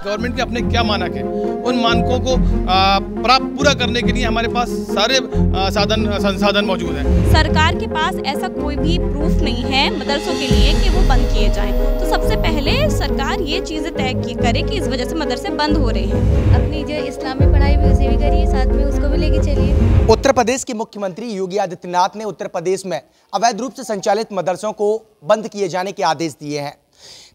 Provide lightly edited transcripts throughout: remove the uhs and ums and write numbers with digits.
Government के अपने क्या मानक हैं, उन मानकों को पूरा करने के लिए हमारे पास सारे संसाधन मौजूद हैं। सरकार के पास ऐसा कोई भी प्रूफ नहीं है मदरसों के लिए कि वो बंद किए जाएं। तो सबसे पहले सरकार ये चीज़ें तय करे कि इस वजह से मदरसे बंद हो रहे हैं। अपनी जो इस्लामी पढ़ाई भी उसे भी करिए, साथ में उसको भी लेके चलिए। उत्तर प्रदेश के मुख्यमंत्री योगी आदित्यनाथ ने उत्तर प्रदेश में अवैध रूप से संचालित मदरसों को बंद किए जाने के आदेश दिए हैं।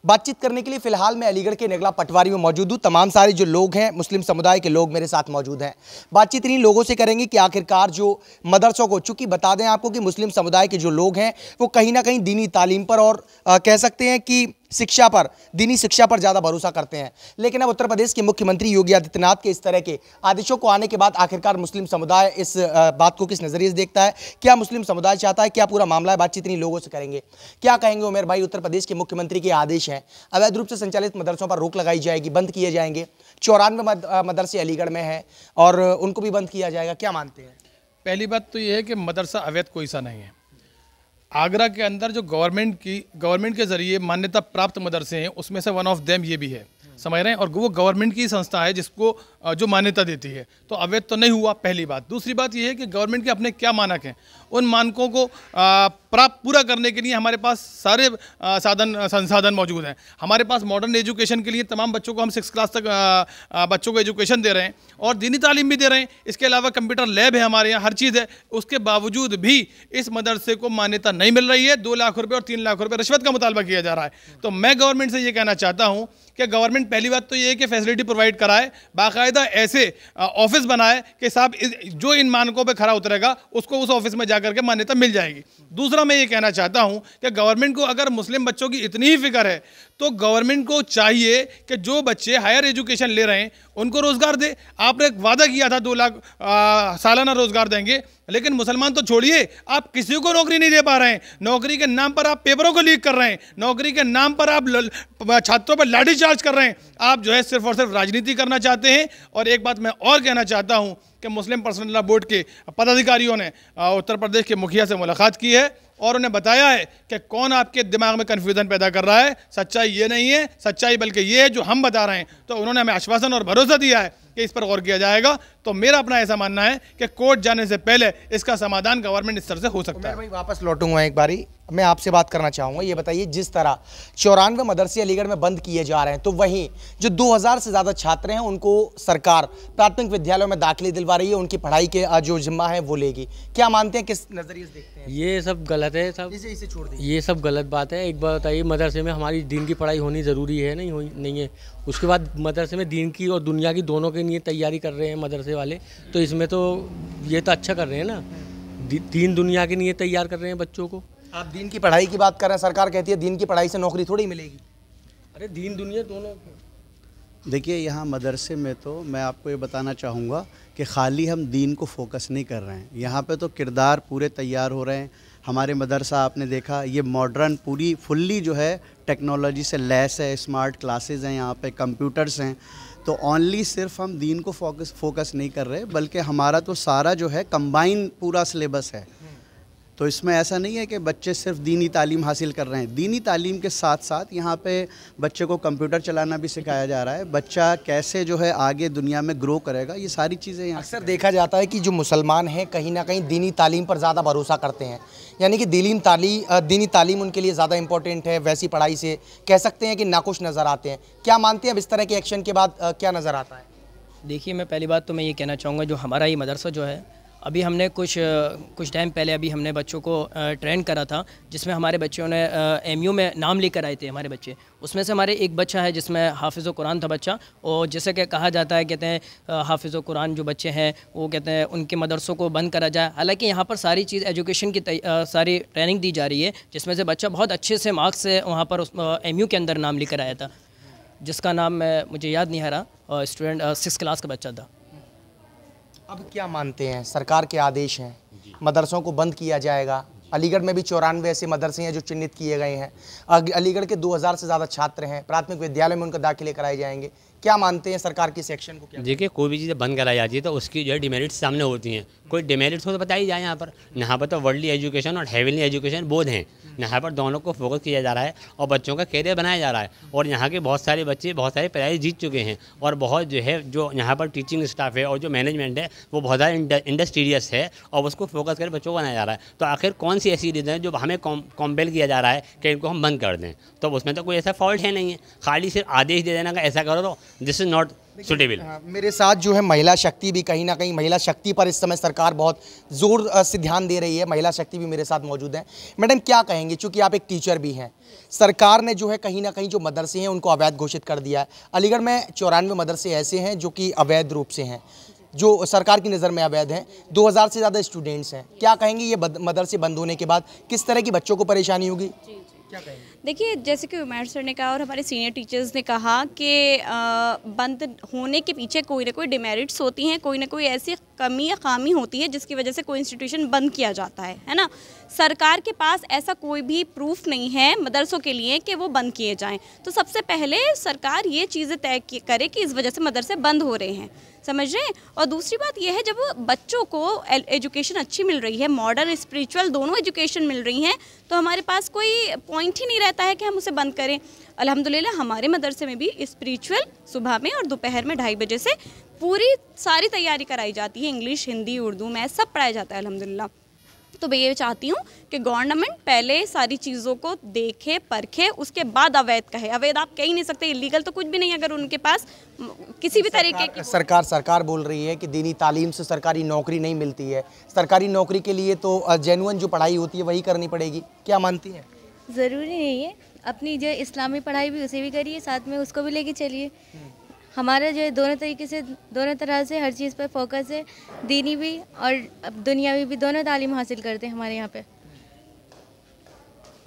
बातचीत करने के लिए फिलहाल मैं अलीगढ़ के नेगला पटवारी में मौजूद हूँ। तमाम सारे जो लोग हैं, मुस्लिम समुदाय के लोग मेरे साथ मौजूद हैं। बातचीत इन्हीं लोगों से करेंगे कि आखिरकार जो मदरसों को, चूंकि बता दें आपको कि मुस्लिम समुदाय के जो लोग हैं वो कहीं ना कहीं दीनी तालीम पर और कह सकते हैं कि शिक्षा पर, दीनी शिक्षा पर ज़्यादा भरोसा करते हैं। लेकिन अब उत्तर प्रदेश के मुख्यमंत्री योगी आदित्यनाथ के इस तरह के आदेशों को आने के बाद आखिरकार मुस्लिम समुदाय इस बात को किस नज़रिए से देखता है, क्या मुस्लिम समुदाय चाहता है, क्या पूरा मामला है, बातचीत इन्हीं लोगों से करेंगे। क्या कहेंगे उमेर भाई, उत्तर प्रदेश के मुख्यमंत्री के आदेश हैं, अवैध रूप से संचालित मदरसों पर रोक लगाई जाएगी, बंद किए जाएंगे। 94 मदरसे अलीगढ़ में हैं और उनको भी बंद किया जाएगा, क्या मानते हैं? पहली बात तो ये है कि मदरसा अवैध कोई सा नहीं है। आगरा के अंदर जो गवर्नमेंट के ज़रिए मान्यता प्राप्त मदरसे हैं, उसमें से वन ऑफ देम ये भी है, समझ रहे हैं, और वो गवर्नमेंट की संस्था है जिसको जो मान्यता देती है। तो अवैध तो नहीं हुआ, पहली बात। दूसरी बात ये है कि गवर्नमेंट के अपने क्या मानक हैं, उन मानकों को पूरा करने के लिए हमारे पास सारे संसाधन मौजूद हैं। हमारे पास मॉडर्न एजुकेशन के लिए तमाम बच्चों को हम 6 क्लास तक बच्चों को एजुकेशन दे रहे हैं और दीनी तालीम भी दे रहे हैं। इसके अलावा कंप्यूटर लैब है हमारे यहाँ, हर चीज़ है। उसके बावजूद भी इस मदरसे को मान्यता नहीं मिल रही है। 2 लाख रुपये और 3 लाख रुपये रिश्वत का मुतालबा किया जा रहा है। तो मैं गवर्नमेंट से ये कहना चाहता हूँ कि गवर्नमेंट पहली बात तो ये है कि फैसिलिटी प्रोवाइड कराए, बाकायदा ऐसे ऑफिस बनाए कि साहब जो इन मानकों पे खरा उतरेगा उसको उस ऑफिस में जाकर के मान्यता मिल जाएगी। दूसरा मैं ये कहना चाहता हूँ कि गवर्नमेंट को अगर मुस्लिम बच्चों की इतनी ही फिक्र है तो गवर्नमेंट को चाहिए कि जो बच्चे हायर एजुकेशन ले रहे हैं उनको रोज़गार दे। आपने एक वादा किया था 2 लाख सालाना रोज़गार देंगे, लेकिन मुसलमान तो छोड़िए, आप किसी को नौकरी नहीं दे पा रहे हैं। नौकरी के नाम पर आप पेपरों को लीक कर रहे हैं, नौकरी के नाम पर आप छात्रों पर लाठीचार्ज कर रहे हैं। आप जो है सिर्फ और सिर्फ राजनीति करना चाहते हैं। और एक बात मैं और कहना चाहता हूं कि मुस्लिम पर्सनल लॉ बोर्ड के पदाधिकारियों ने उत्तर प्रदेश के मुखिया से मुलाकात की है और उन्हें बताया है कि कौन आपके दिमाग में कन्फ्यूजन पैदा कर रहा है। सच्चाई ये नहीं है, सच्चाई बल्कि ये है जो हम बता रहे हैं। तो उन्होंने हमें आश्वासन और भरोसा दिया है कि इस पर गौर किया जाएगा। तो मेरा अपना ऐसा मानना है कि कोर्ट जाने से पहले इसका समाधान गवर्नमेंट स्तर से हो सकता है। भाई वापस लौटूंगा एक बारी, मैं आपसे बात करना चाहूँगा। ये बताइए, जिस तरह 94 मदरसे अलीगढ़ में बंद किए जा रहे हैं, तो वहीं जो 2000 से ज़्यादा छात्र हैं उनको सरकार प्राथमिक विद्यालयों में दाखिले दिलवा रही है, उनकी पढ़ाई के जो जिम्मा है वो लेगी। क्या मानते हैं, किस नज़रिए से देखते हैं? ये सब गलत है, सब इसे छोड़ दीजिए। ये सब गलत बात है। एक बात बताइए, मदरसे में हमारी दीन की पढ़ाई होनी ज़रूरी है, नहीं है। उसके बाद मदरसे में दीन की और दुनिया की दोनों के लिए तैयारी कर रहे हैं मदरसे वाले, तो इसमें तो ये तो अच्छा कर रहे हैं ना, दीन दुनिया के लिए तैयार कर रहे हैं बच्चों को। आप दीन की पढ़ाई की बात कर रहे हैं, सरकार कहती है दीन की पढ़ाई से नौकरी थोड़ी मिलेगी। अरे दीन दुनिया दोनों। देखिए, यहाँ मदरसे में तो मैं आपको ये बताना चाहूँगा कि खाली हम दीन को फोकस नहीं कर रहे हैं, यहाँ पे तो किरदार पूरे तैयार हो रहे हैं। हमारे मदरसा आपने देखा, ये मॉडर्न पूरी फुल्ली जो है टेक्नोलॉजी से लैस है, स्मार्ट क्लासेस हैं, यहाँ पे कंप्यूटर्स हैं। तो ओनली सिर्फ हम दीन को फोकस नहीं कर रहे, बल्कि हमारा तो सारा जो है कंबाइन पूरा सिलेबस है। तो इसमें ऐसा नहीं है कि बच्चे सिर्फ दीनी तालीम हासिल कर रहे हैं। दीनी तालीम के साथ साथ यहाँ पे बच्चे को कंप्यूटर चलाना भी सिखाया जा रहा है। बच्चा कैसे जो है आगे दुनिया में ग्रो करेगा, ये सारी चीज़ें यहाँ अक्सर देखा जाता है कि जो मुसलमान हैं कहीं ना कहीं दीनी तालीम पर ज़्यादा भरोसा करते हैं, यानी कि दीनी तालीम उनके लिए ज़्यादा इंपॉर्टेंट है। वैसी पढ़ाई से कह सकते हैं कि नाखुश नज़र आते हैं। क्या मानते हैं अब इस तरह के एक्शन के बाद क्या नज़र आता है? देखिए, मैं पहली बात तो मैं ये कहना चाहूँगा, जो हमारा ये मदरसा जो है, अभी हमने कुछ टाइम पहले अभी हमने बच्चों को ट्रेन करा था, जिसमें हमारे बच्चों ने MU में नाम लेकर आए थे हमारे बच्चे। उसमें से हमारे एक बच्चा है जिसमें हाफिज़ कुरान था बच्चा, और जैसे कि कहा जाता है, कहते हैं हाफिज़ कुरान जो बच्चे हैं वो कहते हैं उनके मदरसों को बंद करा जाए। हालांकि यहाँ पर सारी चीज़ एजुकेशन की सारी ट्रेनिंग दी जा रही है, जिसमें से बच्चा बहुत अच्छे से मार्क्स से वहाँ पर MU के अंदर नाम लेकर आया था, जिसका नाम मुझे याद नहीं आ रहा। स्टूडेंट 6 क्लास का बच्चा था। अब क्या मानते हैं, सरकार के आदेश हैं, मदरसों को बंद किया जाएगा। अलीगढ़ में भी 94 ऐसे मदरसे हैं जो चिन्हित किए गए हैं। अलीगढ़ के 2000 से ज़्यादा छात्र हैं, प्राथमिक विद्यालय में उनका दाखिले कराए जाएंगे। क्या मानते हैं सरकार की सेक्शन को? क्या देखिए, कोई भी चीज़ बंद कराई जाती है तो उसकी जो है डिमेरिट्स सामने होती हैं। कोई डिमेरिट्स हो तो बताई जाए। यहाँ पर तो वर्ल्डली एजुकेशन और हेवनली एजुकेशन बोथ हैं। यहाँ पर दोनों को फोकस किया जा रहा है और बच्चों का कैरियर बनाया जा रहा है। और यहाँ के बहुत सारे बच्चे बहुत सारे प्राइज़ जीत चुके हैं और बहुत जो है जो यहाँ पर टीचिंग स्टाफ है और जो मैनेजमेंट है वो बहुत ज़्यादा इंडस्ट्रियस है और उसको फोकस कर बच्चों को बनाया जा रहा है। तो आखिर कौन सी ऐसी रीज़न है जो हमें कॉम्पेल किया जा रहा है कि इनको हम बंद कर दें? तो उसमें तो कोई ऐसा फॉल्ट है नहीं है, खाली सिर्फ आदेश दे देना का ऐसा करो तो दिस इज़ नॉट सुटेबल। मेरे साथ जो है महिला शक्ति भी, कहीं ना कहीं महिला शक्ति पर इस समय सरकार बहुत जोर से ध्यान दे रही है। महिला शक्ति भी मेरे साथ मौजूद है। मैडम क्या कहेंगे, चूंकि आप एक टीचर भी हैं, सरकार ने जो है कहीं ना कहीं जो मदरसे हैं उनको अवैध घोषित कर दिया है। अलीगढ़ में 94 मदरसे ऐसे हैं जो कि अवैध रूप से हैं, जो सरकार की नज़र में अवैध हैं। 2000 से ज़्यादा स्टूडेंट्स हैं। क्या कहेंगे ये मदरसे बंद होने के बाद किस तरह की बच्चों को परेशानी होगी? क्या कहेंगे? देखिए, जैसे कि उमैर सर ने कहा और हमारे सीनियर टीचर्स ने कहा कि बंद होने के पीछे कोई ना कोई डिमेरिट्स होती हैं, कोई ना कोई ऐसी कमी या खामी होती है जिसकी वजह से कोई इंस्टीट्यूशन बंद किया जाता है ना। सरकार के पास ऐसा कोई भी प्रूफ नहीं है मदरसों के लिए कि वो बंद किए जाएं। तो सबसे पहले सरकार ये चीज़ें तय करे कि इस वजह से मदरसे बंद हो रहे हैं, समझ रहे हैं। और दूसरी बात यह है, जब बच्चों को एजुकेशन अच्छी मिल रही है, मॉडर्न स्पिरिचुअल दोनों एजुकेशन मिल रही हैं, तो हमारे पास कोई पॉइंट ही नहीं रहता है कि हम उसे बंद करें। अल्हम्दुलिल्लाह हमारे मदरसे में भी स्पिरिचुअल सुबह में और दोपहर में 2:30 बजे से पूरी सारी तैयारी कराई जाती है। इंग्लिश, हिंदी, उर्दू, मैथ सब पढ़ाया जाता है अल्हम्दुलिल्लाह। तो मैं ये चाहती हूँ कि गवर्नमेंट पहले सारी चीज़ों को देखे परखे, उसके बाद अवैध कहे। अवैध आप कह ही नहीं सकते, इलीगल तो कुछ भी नहीं अगर उनके पास किसी भी तरीके की। सरकार बोल रही है कि दीनी तालीम से सरकारी नौकरी नहीं मिलती है। सरकारी नौकरी के लिए तो जेन्युइन जो पढ़ाई होती है वही करनी पड़ेगी। क्या मानती हैं? ज़रूरी नहीं है, अपनी जो इस्लामी पढ़ाई भी उसे भी करिए, साथ में उसको भी लेके चलिए। हमारा जो है दोनों तरीके से, दोनों तरह से हर चीज़ पर फोकस है, दीनी भी और दुनियावी भी, दोनों तालीम हासिल करते हैं हमारे यहाँ पे।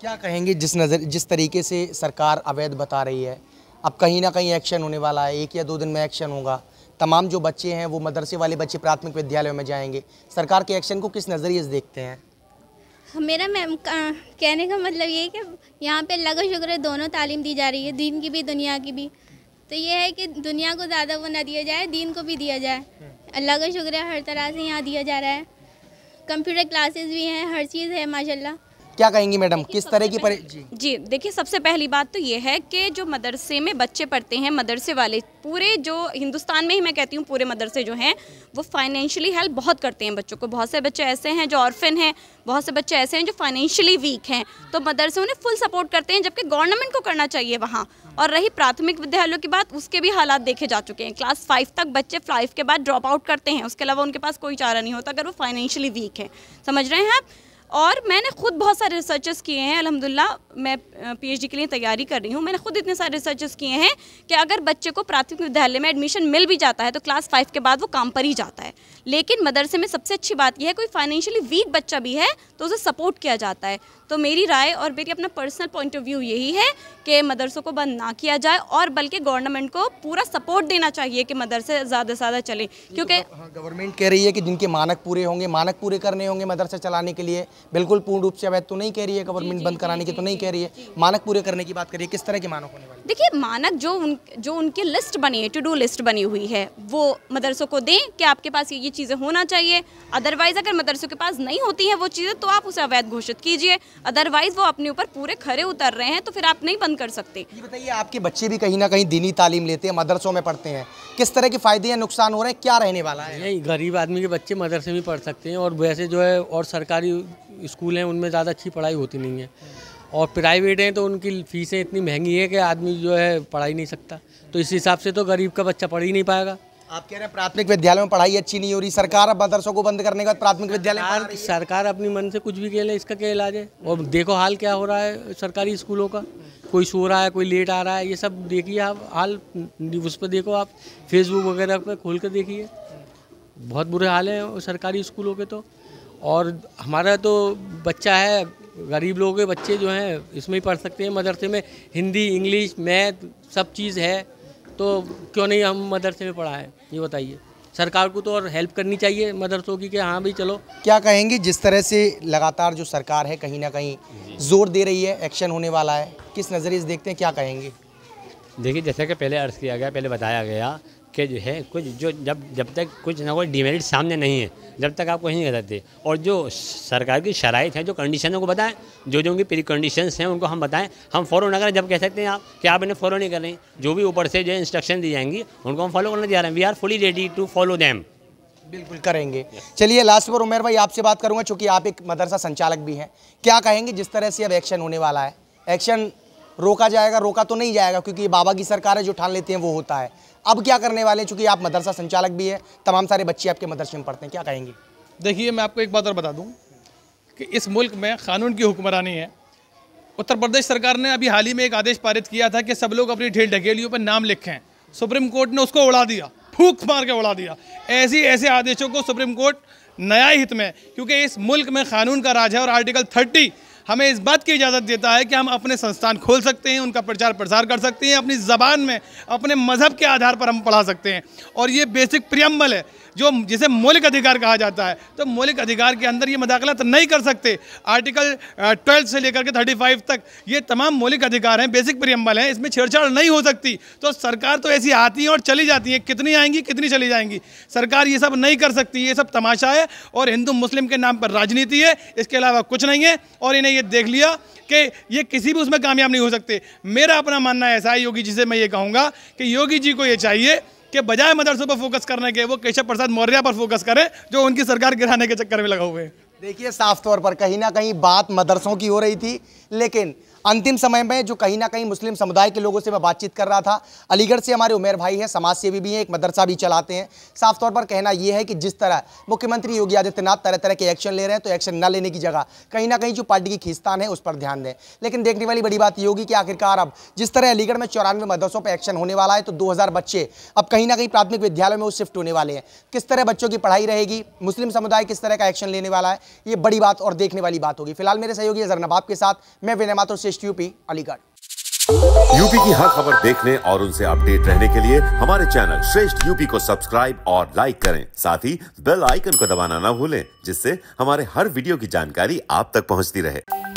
क्या कहेंगे जिस तरीके से सरकार अवैध बता रही है, अब कहीं ना कहीं एक्शन होने वाला है, 1 या 2 दिन में एक्शन होगा। तमाम जो बच्चे हैं वो मदरसे वाले बच्चे प्राथमिक विद्यालयों में जाएंगे। सरकार के एक्शन को किस नज़रिए से देखते हैं? मेरा मैम कहने का मतलब ये है कि यहाँ पे अल्लाह का शुक्र है दोनों तालीम दी जा रही है, दीन की भी दुनिया की भी। तो ये है कि दुनिया को ज़्यादा वो ना दिया जाए, दीन को भी दिया जाए। अल्लाह का शुक्र है हर तरह से यहाँ दिया जा रहा है। कंप्यूटर क्लासेस भी हैं, हर चीज़ है माशाल्लाह। क्या कहेंगी मैडम, किस तरह की जी देखिए, सबसे पहली बात तो ये है कि जो मदरसे में बच्चे पढ़ते हैं, मदरसे वाले पूरे जो हिंदुस्तान में ही मैं कहती हूँ पूरे मदरसे जो हैं वो फाइनेंशियली हेल्प बहुत करते हैं बच्चों को। बहुत से बच्चे ऐसे हैं जो ऑर्फन हैं, बहुत से बच्चे ऐसे हैं जो फाइनेंशियली वीक हैं, तो मदरसे उन्हें फुल सपोर्ट करते हैं, जबकि गवर्नमेंट को करना चाहिए वहाँ। और रही प्राथमिक विद्यालयों की बात, उसके भी हालात देखे जा चुके हैं। क्लास 5 तक बच्चे 5 के बाद ड्रॉप आउट करते हैं, उसके अलावा उनके पास कोई चारा नहीं होता अगर वो फाइनेंशियली वीक है, समझ रहे हैं आप। और मैंने खुद बहुत सारे रिसर्चेस किए हैं अल्हम्दुलिल्लाह, मैं पीएचडी के लिए तैयारी कर रही हूँ। मैंने खुद इतने सारे रिसर्चेस किए हैं कि अगर बच्चे को प्राथमिक विद्यालय में एडमिशन मिल भी जाता है तो क्लास 5 के बाद वो काम पर ही जाता है। लेकिन मदरसे में सबसे अच्छी बात यह है, कोई फाइनेंशियली वीक बच्चा भी है तो उसे सपोर्ट किया जाता है। तो मेरी राय और मेरी अपना पर्सनल पॉइंट ऑफ व्यू यही है कि मदरसों को बंद ना किया जाए और बल्कि गवर्नमेंट को पूरा सपोर्ट देना चाहिए कि मदरसे ज़्यादा से ज़्यादा चलें, क्योंकि गवर्नमेंट कह रही है कि जिनके मानक पूरे होंगे, मानक पूरे करने होंगे मदरसे चलाने के लिए। बिल्कुल पूर्ण रूप से अवैध तो नहीं कह रही है गवर्नमेंट, बंद कराने की तो नहीं कह रही है, मानक पूरे करने की बात करिए। किस तरह के मानक होने वाले? देखिए, मानक जो उनकी लिस्ट बनी है, टू डू लिस्ट बनी हुई है, वो मदरसों को दें कि आपके पास ये चीज़ें होना चाहिए। अदरवाइज़ अगर मदरसों के पास नहीं होती हैं वो चीज़ें तो आप उसे अवैध घोषित कीजिए। अदरवाइज़ वो अपने ऊपर पूरे खरे उतर रहे हैं तो फिर आप नहीं बंद कर सकते। ये बताइए, आपके बच्चे भी कहीं ना कहीं दीनी तालीम लेते हैं, मदरसों में पढ़ते हैं, किस तरह के फ़ायदे या नुकसान हो रहे हैं, क्या रहने वाला है? यही गरीब आदमी के बच्चे मदरसे में पढ़ सकते हैं और वैसे जो है और सरकारी स्कूल हैं उनमें ज़्यादा अच्छी पढ़ाई होती नहीं है, और प्राइवेट हैं तो उनकी फ़ीसें इतनी महंगी है कि आदमी जो है पढ़ा ही नहीं सकता। तो इस हिसाब से तो गरीब का बच्चा पढ़ ही नहीं पाएगा। आप कह रहे हैं प्राथमिक विद्यालय में पढ़ाई अच्छी नहीं हो रही, सरकार अब मदरसों को बंद करने के बाद प्राथमिक विद्यालय सरकार अपनी मन से कुछ भी कह ले, इसका क्या इलाज है? और देखो हाल क्या हो रहा है सरकारी स्कूलों का, कोई सो रहा है, कोई लेट आ रहा है, ये सब देखिए आप हाल, उस पर देखो आप फेसबुक वगैरह पर खोल कर देखिए, बहुत बुरे हाल हैं सरकारी स्कूलों के। तो और हमारा तो बच्चा है, गरीब लोगों के बच्चे जो हैं इसमें ही पढ़ सकते हैं मदरसे में, हिंदी, इंग्लिश, मैथ सब चीज़ है, तो क्यों नहीं हम मदरसे में पढ़ाएं? ये बताइए। सरकार को तो और हेल्प करनी चाहिए मदरसों की कि हाँ भाई चलो। क्या कहेंगे, जिस तरह से लगातार जो सरकार है कहीं ना कहीं जोर दे रही है, एक्शन होने वाला है, किस नज़रिए से देखते हैं, क्या कहेंगे? देखिए, जैसे कि पहले अर्ज़ किया गया, पहले बताया गया कि जो है कुछ जो जब तक कुछ ना कोई डिमेरिट सामने नहीं है, जब तक आप कहीं नहीं कर सकते। और जो सरकार की शराइत है, जो कंडीशन को बताएं, जो उनकी प्री कंडीशंस हैं उनको हम बताएं। हम फॉलो ना करें, जब कह सकते हैं आप कि आप इन्हें फॉलो नहीं कर रहे, जो भी ऊपर से जो इंस्ट्रक्शन दी जाएंगी उनको हम फॉलो करने जा रहे हैं। We are fully ready to follow them. बिल्कुल करेंगे। चलिए लास्ट पर उमेर भाई आपसे बात करूंगा, चूंकि आप एक मदरसा संचालक भी हैं, क्या कहेंगे जिस तरह से अब एक्शन होने वाला है? एक्शन रोका जाएगा? रोका तो नहीं जाएगा क्योंकि ये बाबा की सरकार है, जो ठान लेते हैं वो होता है। अब क्या करने वाले हैं, चूंकि आप मदरसा संचालक भी हैं, तमाम सारे बच्चे आपके मदरसे में पढ़ते हैं, क्या कहेंगे? देखिए, मैं आपको एक बात और बता दूं कि इस मुल्क में कानून की हुक्मरानी है। उत्तर प्रदेश सरकार ने अभी हाल ही में एक आदेश पारित किया था कि सब लोग अपनी ढेल ढकेलियों पर नाम लिखें। सुप्रीम कोर्ट ने उसको उड़ा दिया, फूंक मार के उड़ा दिया। ऐसे आदेशों को सुप्रीम कोर्ट न्याय हित में, क्योंकि इस मुल्क में कानून का राज है और आर्टिकल 30 हमें इस बात की इजाज़त देता है कि हम अपने संस्थान खोल सकते हैं, उनका प्रचार प्रसार कर सकते हैं, अपनी ज़बान में अपने मज़हब के आधार पर हम पढ़ा सकते हैं। और ये बेसिक प्रियम्बल है जो जिसे मौलिक अधिकार कहा जाता है। तो मौलिक अधिकार के अंदर ये मदाखलत नहीं कर सकते। आर्टिकल 12 से लेकर के 35 तक ये तमाम मौलिक अधिकार हैं, बेसिक प्रियम्बल हैं, इसमें छेड़छाड़ नहीं हो सकती। तो सरकार तो ऐसी आती है और चली जाती है, कितनी आएंगी कितनी चली जाएंगी। सरकार ये सब नहीं कर सकती, ये सब तमाशा है और हिंदू मुस्लिम के नाम पर राजनीति है, इसके अलावा कुछ नहीं है। और इन्हें ये देख लिया कि ये किसी भी उसमें कामयाब नहीं हो सकते। मेरा अपना मानना ऐसा है, योगी जी से मैं ये कहूँगा कि योगी जी को ये चाहिए कि बजाय मदरसों पर फोकस करने के वो केशव प्रसाद मौर्य पर फोकस करें, जो उनकी सरकार गिराने के चक्कर में लगा हुए हैं। देखिए, साफ तौर पर कहीं ना कहीं बात मदरसों की हो रही थी, लेकिन अंतिम समय में जो कहीं ना कहीं मुस्लिम समुदाय के लोगों से मैं बातचीत कर रहा था, अलीगढ़ से हमारे उमेर भाई हैं, समाज सेवी भी हैं, एक मदरसा भी चलाते हैं। साफ तौर पर कहना यह है कि जिस तरह मुख्यमंत्री योगी आदित्यनाथ तरह तरह के एक्शन ले रहे हैं, तो एक्शन न लेने की जगह कहीं ना कहीं जो पार्टी की खींचतान है उस पर ध्यान दें। लेकिन देखने वाली बड़ी बात ये होगी कि आखिरकार अब जिस तरह अलीगढ़ में 94 मदरसों पर एक्शन होने वाला है, तो 2000 बच्चे अब कहीं ना कहीं प्राथमिक विद्यालय में वो शिफ्ट होने वाले हैं। किस तरह बच्चों की पढ़ाई रहेगी, मुस्लिम समुदाय किस तरह का एक्शन लेने वाला है, ये बड़ी बात और देखने वाली बात होगी। फिलहाल मेरे सहयोगी अजहर नवाब के साथ मैं विनय माथुर, श्रेष्ठ यूपी, अलीगढ़। यूपी की हर खबर देखने और उनसे अपडेट रहने के लिए हमारे चैनल श्रेष्ठ यूपी को सब्सक्राइब और लाइक करें। साथ ही बेल आइकन को दबाना ना भूलें, जिससे हमारे हर वीडियो की जानकारी आप तक पहुंचती रहे।